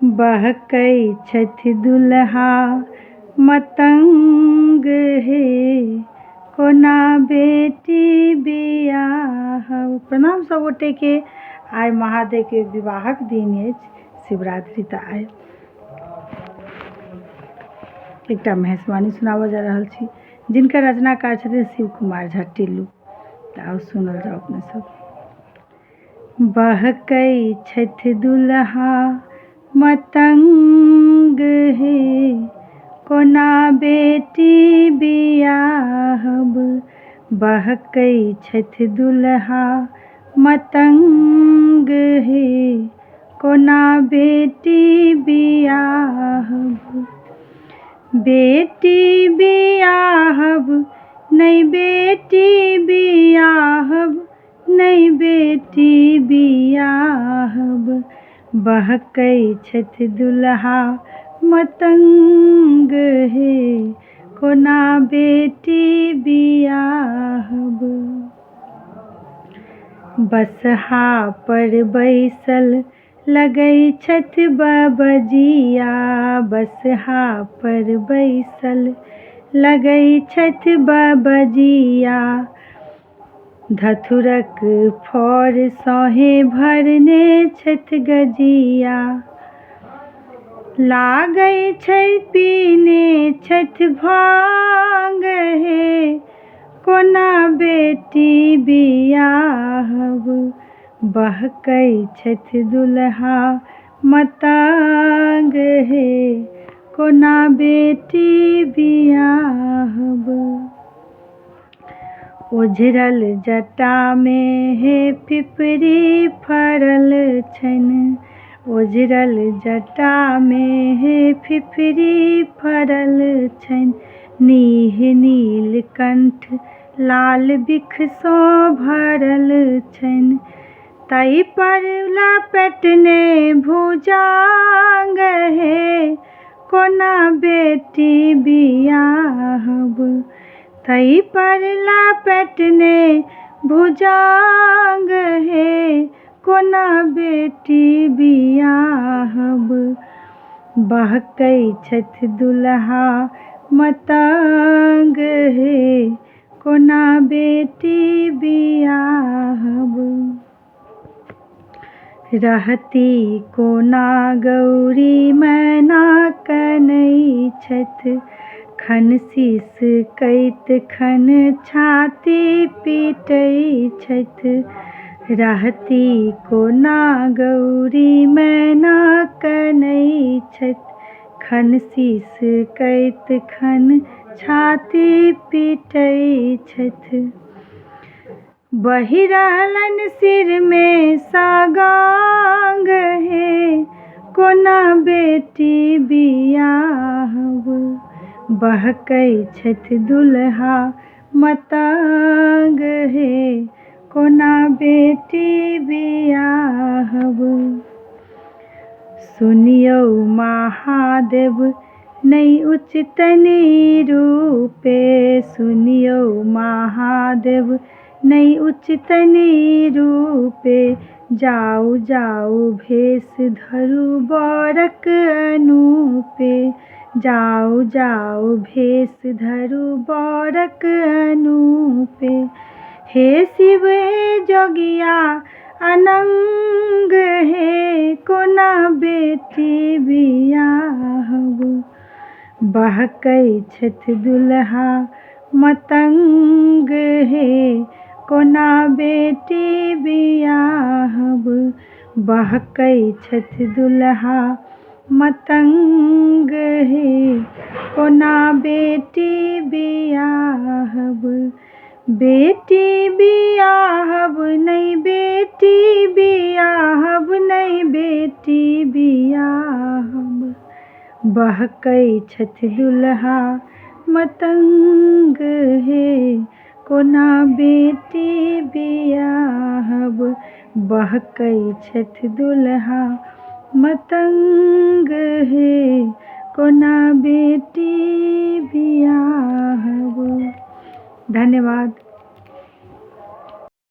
बहकै छथि दुल्हा मतंग हे, कोना बेटी बियाहब। प्रणाम सब गोटे के। आइ महादेव के विवाहक दिन अछि, शिवरात्रि तऽ आइ। एकटा महेशवाणी सुनाबऽ जा रहल छी, जिनकर रचनाकार छथिन शिव कुमार झा टिल्लू। तऽ आउ सुनल जाओ अपने सब। बहकै छथि दुल्हा मतंग हे, कोना बेटी बियाहब। बहकै छथि दुल्हा मतंग हे, कोना बेटी बियाहब। बेटी बियाहब नहि बेटी बियाहब, नहि बेटी बियाहब। बहकै छथि दुल्हा मतंग हे, कोना बेटी बियाहब। बसहा पर बैसल लगै छथि बबजिया, बसहा पर बैसल लगै छथि बबजिया। धथुरक फर सहे भरने छथि गजिया, लागै छै पीने छथि भांग हे, कोना बेटी बियाहब। बहकै छथि दुल्हा मतंग हे, कोना बेटी बियाहब। ओझरल जटा में हे पिपरी फरल छनि, ओझरल जटा में हे पिपरी फरल छनि। नीह नीलकंठ लाल बिख सँ भरल छनि, ताहि पर लपेटने भुजंग हे, कोना बेटी बियाहब। ताहि पर लपेटने भुजंग हे, कोना बेटी बियाहब। बहकै छथि दुल्हा मतंग हे, कोना बेटी बियाहब। रहती कोना गौरी मैना कनै छथि, खन शीश कैत खन छाती पीटै छथि। रहती कोना गौरी मैना कनै छथि, खन शीश कैत खन छाती पीटै छथि। बहि रहलनि सिर में सागांग हे, कोना बेटी बियाहब। बहकै छथि दुल्हा मतंग हे, कोना बेटी बियाहब। सुनियौ महादेव नहि उचितनि रूपे, सुनियौ महादेव नहि उचितनि रूपे। जाउ जाउ भेष धरू बरक अनूपे, जाउ जाउ भेष धरू बरक अनूपे। हे शिव हे जोगिया अनंग हे, कोना बेटी बियाहब। बहकै छथि दुल्हा मतंग हे, कोना बेटी बियाहब। बहकै छथि दुल्हा मतंग हे, कोना बेटी बियाहब। बेटी बियाहब नहि बेटी बियाहब, नहि बेटी बियाहब। बहकै छथि दुल्हा मतंग हे, कोना बेटी बियाहब। बहकै छथि दुल्हा मतंग हे, कोना बेटी बियाहब। धन्यवाद।